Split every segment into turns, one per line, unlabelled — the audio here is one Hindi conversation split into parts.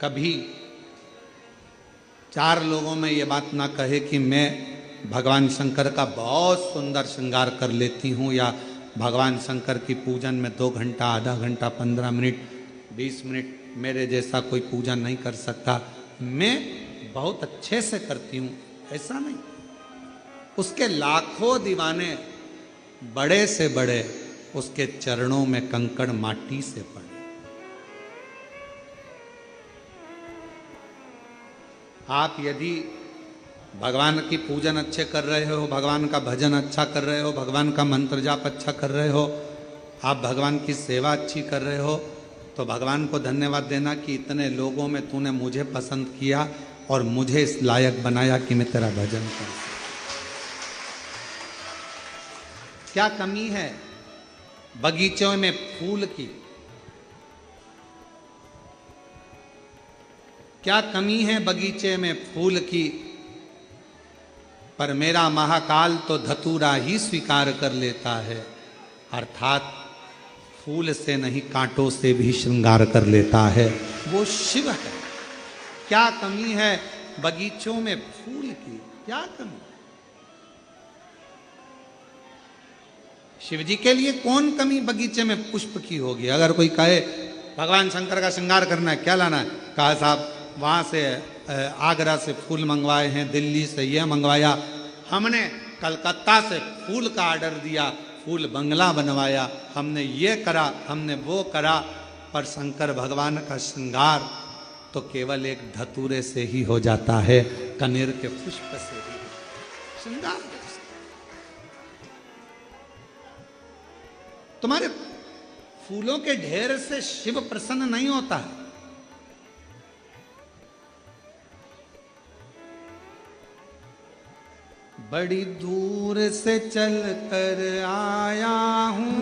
कभी 4 लोगों में ये बात ना कहे कि मैं भगवान शंकर का बहुत सुंदर श्रृंगार कर लेती हूँ, या भगवान शंकर की पूजन में 2 घंटा, आधा घंटा, 15 मिनट, 20 मिनट मेरे जैसा कोई पूजन नहीं कर सकता। मैं बहुत अच्छे से करती हूँ, ऐसा नहीं। उसके लाखों दीवाने, बड़े से बड़े, उसके चरणों में कंकड़ माटी से पड़े। आप यदि भगवान की पूजन अच्छे कर रहे हो, भगवान का भजन अच्छा कर रहे हो, भगवान का मंत्र जाप अच्छा कर रहे हो, आप भगवान की सेवा अच्छी कर रहे हो, तो भगवान को धन्यवाद देना कि इतने लोगों में तूने मुझे पसंद किया और मुझे इस लायक बनाया कि मैं तेरा भजन कर सकूं। क्या कमी है बगीचों में फूल की? क्या कमी है बगीचे में फूल की? पर मेरा महाकाल तो धतूरा ही स्वीकार कर लेता है, अर्थात फूल से नहीं कांटों से भी श्रृंगार कर लेता है, वो शिव है। क्या कमी है बगीचों में फूल की? क्या कमी? शिव जी के लिए कौन कमी बगीचे में पुष्प की होगी? अगर कोई कहे भगवान शंकर का श्रृंगार करना है, क्या लाना है? कहा साहब वहाँ से आगरा से फूल मंगवाए हैं, दिल्ली से यह मंगवाया, हमने कलकत्ता से फूल का ऑर्डर दिया, फूल बंगला बनवाया, हमने ये करा, हमने वो करा। पर शंकर भगवान का श्रृंगार तो केवल एक धतूरे से ही हो जाता है, कनेर के पुष्प से ही श्रृंगार। तुम्हारे फूलों के ढेर से शिव प्रसन्न नहीं होता है। बड़ी दूर से चल कर आया हूँ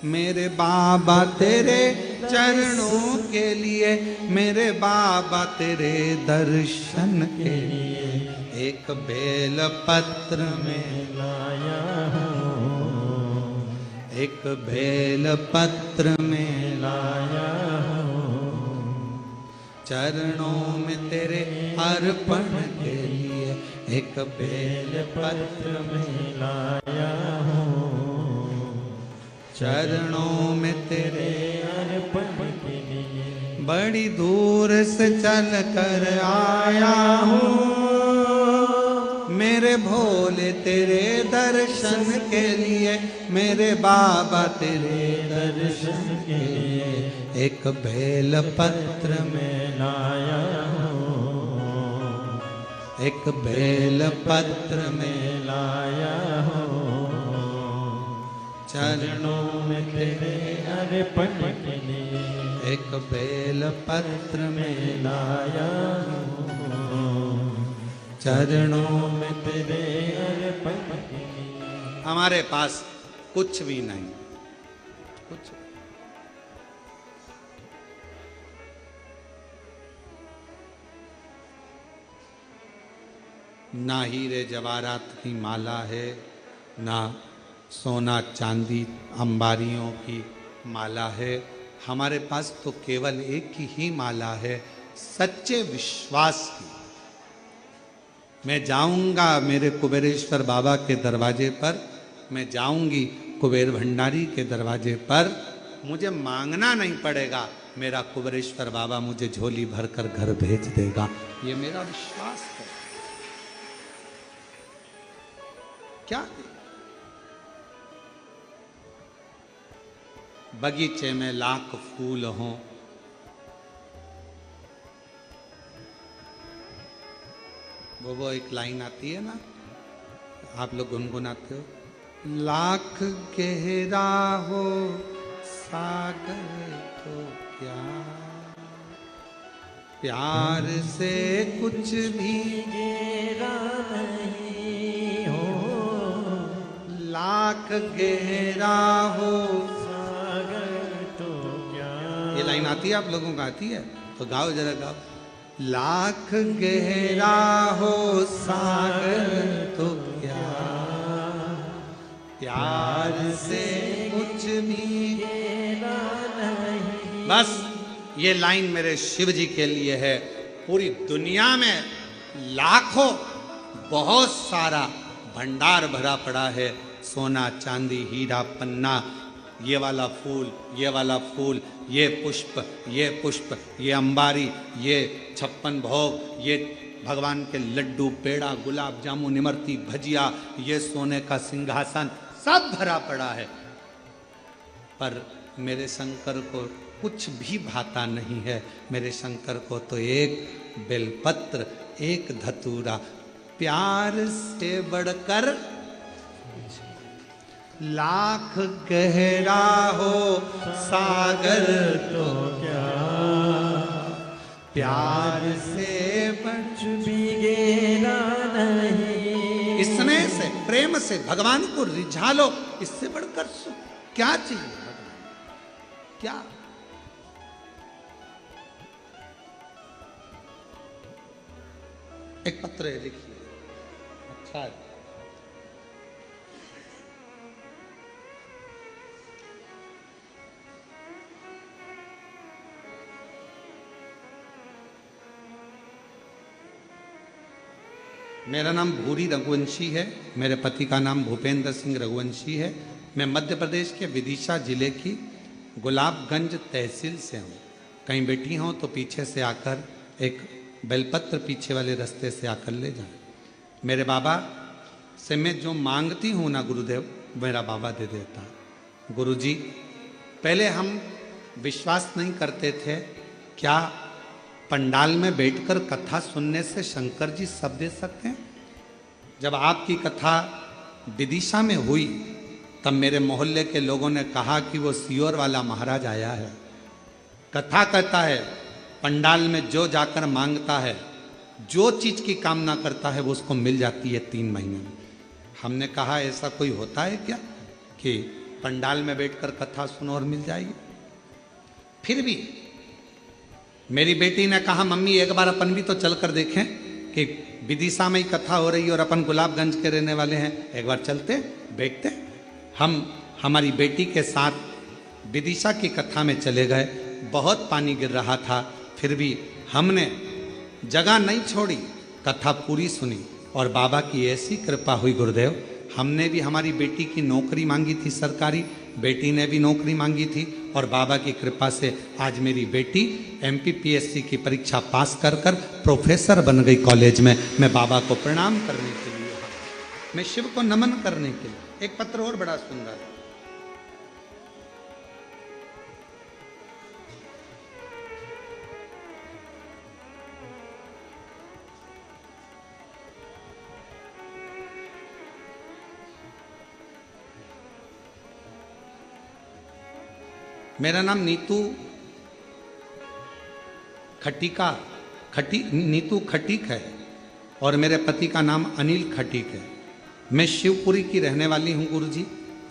मेरे बाबा तेरे चरणों के लिए, मेरे बाबा तेरे दर्शन के लिए, एक बेल पत्र में लाया हूँ, एक बेल पत्र में लाया हूँ, चरणों में तेरे अर्पण के लिए, एक बेल पत्र में लाया हूँ, चरणों में तेरे अर्पण के लिए। बड़ी दूर से चल कर आया हूँ मेरे भोले तेरे दर्शन के लिए, मेरे बाबा तेरे दर्शन के लिए, एक बेल पत्र में लाया हूँ, एक बेल पत्र में लाया हूँ, चरणों में तेरे अर्पण के लिए, एक बेल पत्र में लाया हूँ, चरणों में तेरे अर्पण के लिए। हमारे पास कुछ भी नहीं, कुछ ना हीरे जवाहरात की माला है, ना सोना चांदी अंबारियों की माला है। हमारे पास तो केवल एक ही माला है, सच्चे विश्वास की। मैं जाऊंगा मेरे कुबेरेश्वर बाबा के दरवाजे पर, मैं जाऊंगी कुबेर भंडारी के दरवाजे पर, मुझे मांगना नहीं पड़ेगा, मेरा कुबेरेश्वर बाबा मुझे झोली भरकर घर भेज देगा। ये मेरा विश्वास है। क्या बगीचे में लाख फूल हों, वो एक लाइन आती है ना, आप लोग गुनगुनाते हो, लाख गहरा हो सागर तो क्या, प्यार से कुछ भी गहरा नहीं हो, लाख गहरा हो सागर तो क्या। ये लाइन आती है, आप लोगों को आती है तो गाओ, जरा गाओ। लाख गहरा हो सागर तो क्या, प्यार से कुछ भी गहरा नहीं। बस ये लाइन मेरे शिव जी के लिए है। पूरी दुनिया में लाखों बहुत सारा भंडार भरा पड़ा है, सोना चांदी हीरा पन्ना, ये वाला फूल, ये वाला फूल, ये पुष्प, ये पुष्प, ये अंबारी, ये 56 भोग, ये भगवान के लड्डू, पेड़ा, गुलाब जामुन, इमरती, भजिया, ये सोने का सिंहासन, सब भरा पड़ा है। पर मेरे शंकर को कुछ भी भाता नहीं है। मेरे शंकर को तो एक बेलपत्र, एक धतूरा, प्यार से बढ़कर लाख गहरा हो सागर तो क्या, प्यार से
कुछ भी गहरा नहीं।
स्नेह से, प्रेम से भगवान को रिझा लो, इससे बढ़कर क्या चाहिए? क्या? एक पत्र है, लिखिए। अच्छा है। मेरा नाम भूरी रघुवंशी है। मेरे पति का नाम भूपेंद्र सिंह रघुवंशी है। मैं मध्य प्रदेश के विदिशा जिले की गुलाबगंज तहसील से हूँ। कहीं बैठी हूँ तो पीछे से आकर एक बेलपत्र पीछे वाले रास्ते से आकर ले जाए। मेरे बाबा से मैं जो मांगती हूँ ना गुरुदेव, मेरा बाबा दे देता। गुरुजी, पहले हम विश्वास नहीं करते थे, क्या पंडाल में बैठकर कथा सुनने से शंकर जी सब दे सकते हैं? जब आपकी कथा विदिशा में हुई तब मेरे मोहल्ले के लोगों ने कहा कि वो सियोर वाला महाराज आया है। कथा कहता है पंडाल में जो जाकर मांगता है, जो चीज की कामना करता है वो उसको मिल जाती है 3 महीने में। हमने कहा ऐसा कोई होता है क्या कि पंडाल में बैठकर कथा सुनो और मिल जाएगी? फिर भी मेरी बेटी ने कहा मम्मी एक बार अपन भी तो चल कर देखें कि विदिशा में ही कथा हो रही है और अपन गुलाबगंज के रहने वाले हैं, एक बार चलते बैठते। हम हमारी बेटी के साथ विदिशा की कथा में चले गए। बहुत पानी गिर रहा था, फिर भी हमने जगह नहीं छोड़ी, कथा पूरी सुनी और बाबा की ऐसी कृपा हुई गुरुदेव। हमने भी हमारी बेटी की नौकरी मांगी थी सरकारी, बेटी ने भी नौकरी मांगी थी और बाबा की कृपा से आज मेरी बेटी MPPSC की परीक्षा पास कर कर प्रोफेसर बन गई कॉलेज में। मैं बाबा को प्रणाम करने के लिए, मैं शिव को नमन करने के लिए। एक पत्र और बड़ा सुंदर है। मेरा नाम नीतू खटीक है और मेरे पति का नाम अनिल खटीक है। मैं शिवपुरी की रहने वाली हूँ गुरुजी।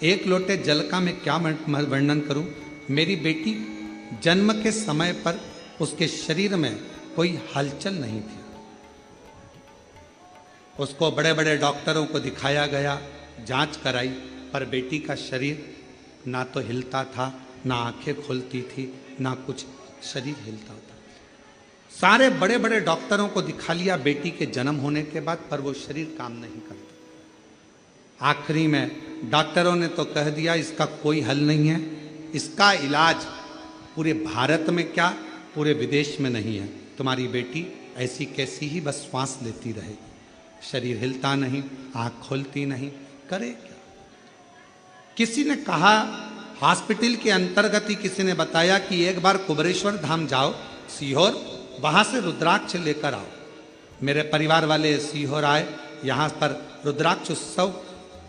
एक लोटे जल का मैं क्या वर्णन करूँ। मेरी बेटी जन्म के समय पर उसके शरीर में कोई हलचल नहीं थी। उसको बड़े बड़े डॉक्टरों को दिखाया गया, जांच कराई, पर बेटी का शरीर ना तो हिलता था, ना आंखें खुलती थी, ना कुछ शरीर हिलता था। सारे बड़े बड़े डॉक्टरों को दिखा लिया बेटी के जन्म होने के बाद, पर वो शरीर काम नहीं करता। आखिरी में डॉक्टरों ने तो कह दिया इसका कोई हल नहीं है, इसका इलाज पूरे भारत में क्या पूरे विदेश में नहीं है। तुम्हारी बेटी ऐसी कैसी ही बस श्वास लेती रहेगी, शरीर हिलता नहीं, आँख खोलती नहीं, करे क्या? किसी ने कहा, हॉस्पिटल के अंतर्गत ही किसी ने बताया कि एक बार कुबरेश्वर धाम जाओ सीहोर, वहां से रुद्राक्ष लेकर आओ। मेरे परिवार वाले सीहोर आए। यहाँ पर रुद्राक्ष उत्सव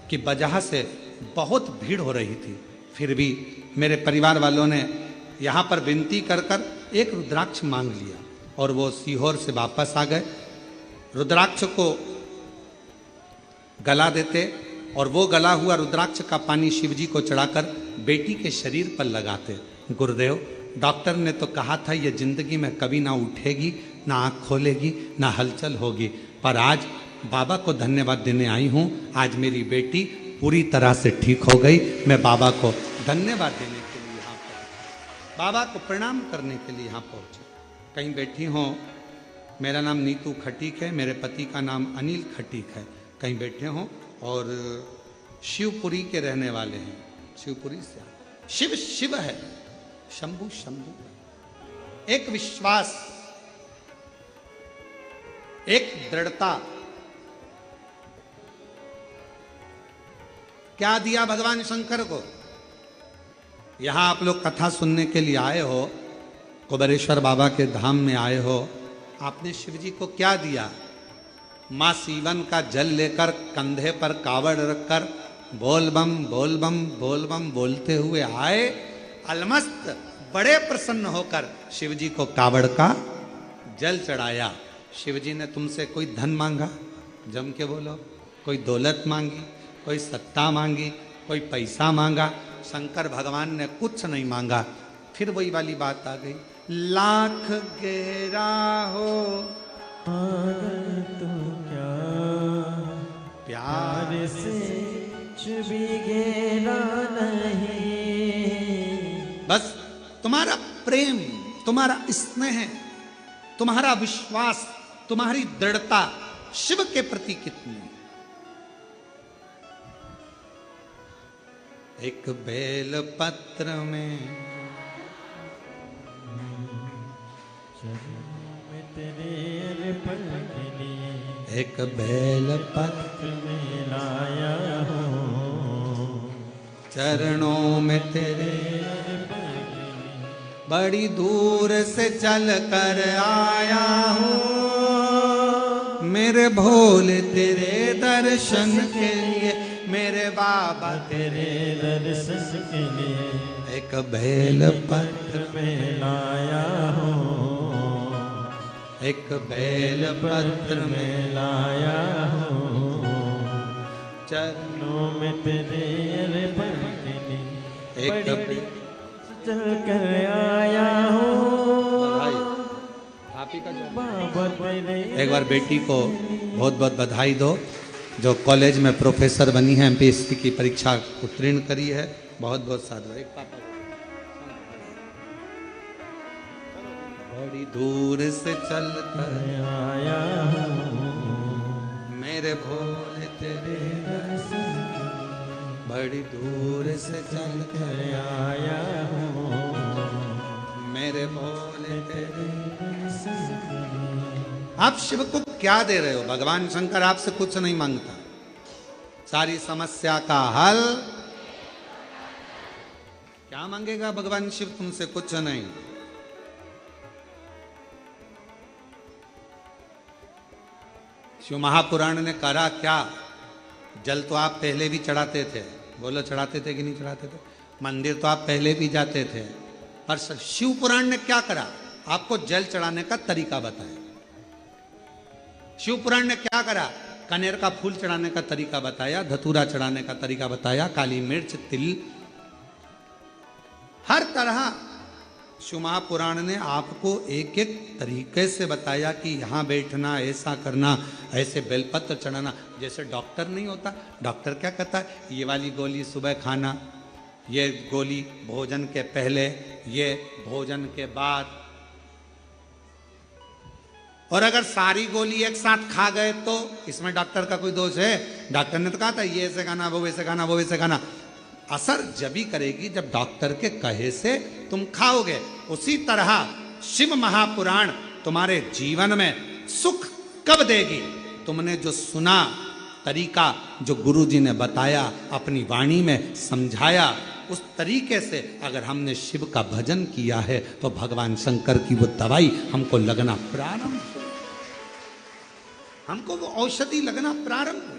की वजह से बहुत भीड़ हो रही थी, फिर भी मेरे परिवार वालों ने यहाँ पर विनती कर कर एक रुद्राक्ष मांग लिया और वो सीहोर से वापस आ गए। रुद्राक्ष को गला देते और वो गला हुआ रुद्राक्ष का पानी शिवजी को चढ़ाकर बेटी के शरीर पर लगाते। गुरुदेव, डॉक्टर ने तो कहा था ये जिंदगी में कभी ना उठेगी, ना आँख खोलेगी, ना हलचल होगी, पर आज बाबा को धन्यवाद देने आई हूँ। आज मेरी बेटी पूरी तरह से ठीक हो गई। मैं बाबा को धन्यवाद देने के लिए यहाँ पर। बाबा को प्रणाम करने के लिए यहाँ पहुंचे। कहीं बैठी हो, मेरा नाम नीतू खटीक है, मेरे पति का नाम अनिल खटीक है, कहीं बैठे हो और शिवपुरी के रहने वाले हैं, शिवपुरी से। शिव शिव है, शंभु शंभु। एक विश्वास, एक दृढ़ता। क्या दिया भगवान शंकर को? यहां आप लोग कथा सुनने के लिए आए हो, कुबेरेश्वर बाबा के धाम में आए हो, आपने शिव जी को क्या दिया? मां सीवन का जल लेकर कंधे पर कावड़ रखकर बोल बम बोल बम बोल बम बोलते हुए आए। अलमस्त बड़े प्रसन्न होकर शिव जी को कावड़ का जल चढ़ाया। शिव जी ने तुमसे कोई धन मांगा? जम के बोलो। कोई दौलत मांगी, कोई सत्ता मांगी, कोई पैसा मांगा? शंकर भगवान ने कुछ नहीं मांगा। फिर वही वाली बात आ गई, लाख गेरा हो
तो क्या प्यार से कुछ भी गेरा नहीं।
बस तुम्हारा प्रेम, तुम्हारा स्नेह, तुम्हारा विश्वास, तुम्हारी दृढ़ता शिव के प्रति कितनी। एक बेल पत्र में
तेरे पल के लिए
एक बेल पत्र
में लाया हूँ,
चरणों में तेरे बड़ी दूर से चल कर आया हूँ। मेरे भोले तेरे दर्शन के लिए, मेरे बाबा
तेरे दर्शन के लिए
एक बेल पत्र
में लाया हूँ,
एक बेल पत्र में
लाया हूँ,
चरणों
में तेरे पल के लिए
एक
बड़ी चल कर आया हूँ। बाबा तेरे
एक बार बेटी को बहुत बहुत बधाई दो, जो कॉलेज में प्रोफेसर बनी है, एमपीएससी की परीक्षा उत्तीर्ण करी है। बहुत बहुत साधु। एक पापा बड़ी दूर से चल कर
आया हूँ,
मेरे भोले तेरे बड़ी दूर से चल कर
आया हूँ,
मेरे भोले तेरे। आप शिव को क्या दे रहे हो? भगवान शंकर आपसे कुछ नहीं मांगता। सारी समस्या का हल क्या मांगेगा भगवान शिव तुमसे? कुछ नहीं। शिव महापुराण ने करा क्या? जल तो आप पहले भी चढ़ाते थे, बोलो चढ़ाते थे कि नहीं चढ़ाते थे? मंदिर तो आप पहले भी जाते थे, पर शिव पुराण ने क्या करा? आपको जल चढ़ाने का तरीका बताया। शिव पुराण ने क्या करा? कनेर का फूल चढ़ाने का तरीका बताया, धतूरा चढ़ाने का तरीका बताया, काली मिर्च, तिल, हर तरह शिव महापुराण ने आपको एक एक तरीके से बताया कि यहाँ बैठना, ऐसा करना, ऐसे बेलपत्र चढ़ाना। जैसे डॉक्टर नहीं होता, डॉक्टर क्या कहता है? ये वाली गोली सुबह खाना, ये गोली भोजन के पहले, ये भोजन के बाद। और अगर सारी गोली एक साथ खा गए तो इसमें डॉक्टर का कोई दोष है? डॉक्टर ने तो कहा था ये ऐसे खाना, वो वैसे खाना, वो वैसे खाना। असर जब ही करेगी जब डॉक्टर के कहे से तुम खाओगे। उसी तरह शिव महापुराण तुम्हारे जीवन में सुख कब देगी? तुमने जो सुना तरीका, जो गुरु जी ने बताया, अपनी वाणी में समझाया, उस तरीके से अगर हमने शिव का भजन किया है तो भगवान शंकर की वो दवाई हमको लगना प्रारंभ, हमको वो औषधि लगना प्रारंभ हुई।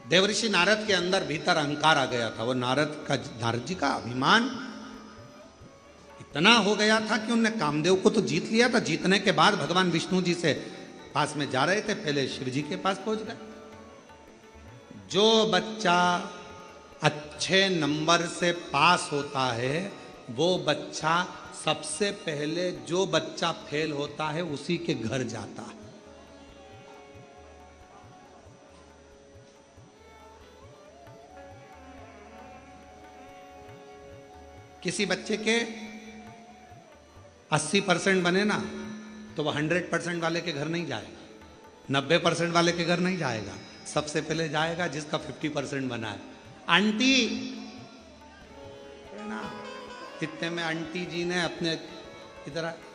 देवऋषि नारद के अंदर भीतर अहंकार आ गया था। वो नारद जी का अभिमान इतना हो गया था कि उनने कामदेव को तो जीत लिया था। जीतने के बाद भगवान विष्णु जी से पास में जा रहे थे, पहले शिव जी के पास पहुंच गए। जो बच्चा अच्छे नंबर से पास होता है वो बच्चा सबसे पहले जो बच्चा फेल होता है उसी के घर जाता है। किसी बच्चे के 80% बने ना तो वह 100% वाले के घर नहीं जाएगा, 90% वाले के घर नहीं जाएगा, सबसे पहले जाएगा जिसका 50% बना है। आंटी है ना, इतने में आंटी जी ने अपने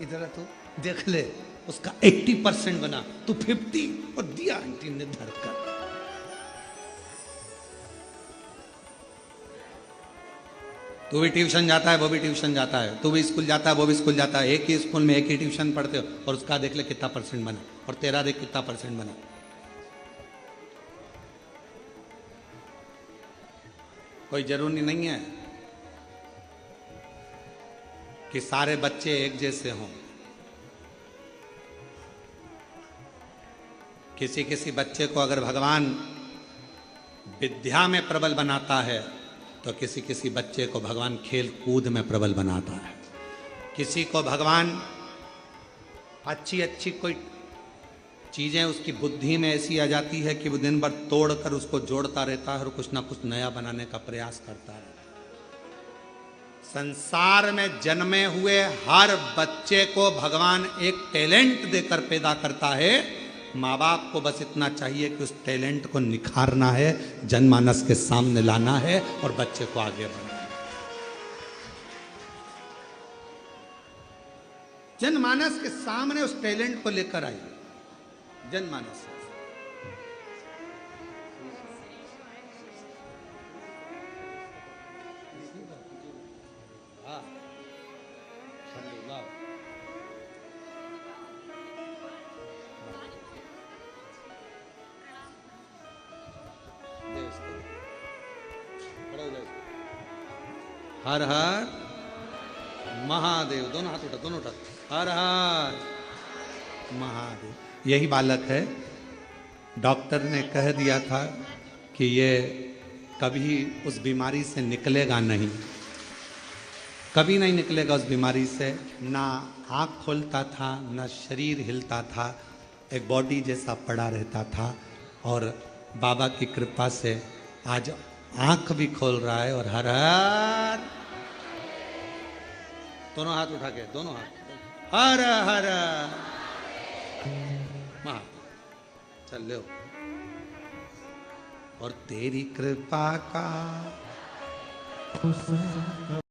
इधर तो देख ले, उसका 80% बना तो 50 और दिया आंटी ने धरकर। तू भी ट्यूशन जाता है, वो भी ट्यूशन जाता है, तू भी स्कूल जाता है, वो भी स्कूल जाता है, एक ही स्कूल में एक ही ट्यूशन पढ़ते हो, और उसका देख ले कितना % बना और तेरा देख कितना % बना। कोई जरूरी नहीं है कि सारे बच्चे एक जैसे हों। किसी किसी बच्चे को अगर भगवान विद्या में प्रबल बनाता है तो किसी किसी बच्चे को भगवान खेल कूद में प्रबल बनाता है। किसी को भगवान अच्छी अच्छी कोई चीज़ें उसकी बुद्धि में ऐसी आ जाती है कि वो दिन भर तोड़कर उसको जोड़ता रहता है और कुछ ना कुछ नया बनाने का प्रयास करता है। संसार में जन्मे हुए हर बच्चे को भगवान एक टैलेंट देकर पैदा करता है। माँ बाप को बस इतना चाहिए कि उस टैलेंट को निखारना है, जनमानस के सामने लाना है और बच्चे को आगे बढ़ाना है। जनमानस के सामने उस टैलेंट को लेकर आइए। जनमानस हर हर महादेव, दोनों हाथ उठा, दोनों उठा, हर हर महादेव। यही बालक है, डॉक्टर ने कह दिया था कि ये कभी उस बीमारी से निकलेगा नहीं, कभी नहीं निकलेगा उस बीमारी से। ना आँख खोलता था, ना शरीर हिलता था, एक बॉडी जैसा पड़ा रहता था, और बाबा की कृपा से आज आँख भी खोल रहा है। और हर हर, दोनों हाथ उठा के, दोनों हाथ, हर हर महा, चल लो। और तेरी कृपा का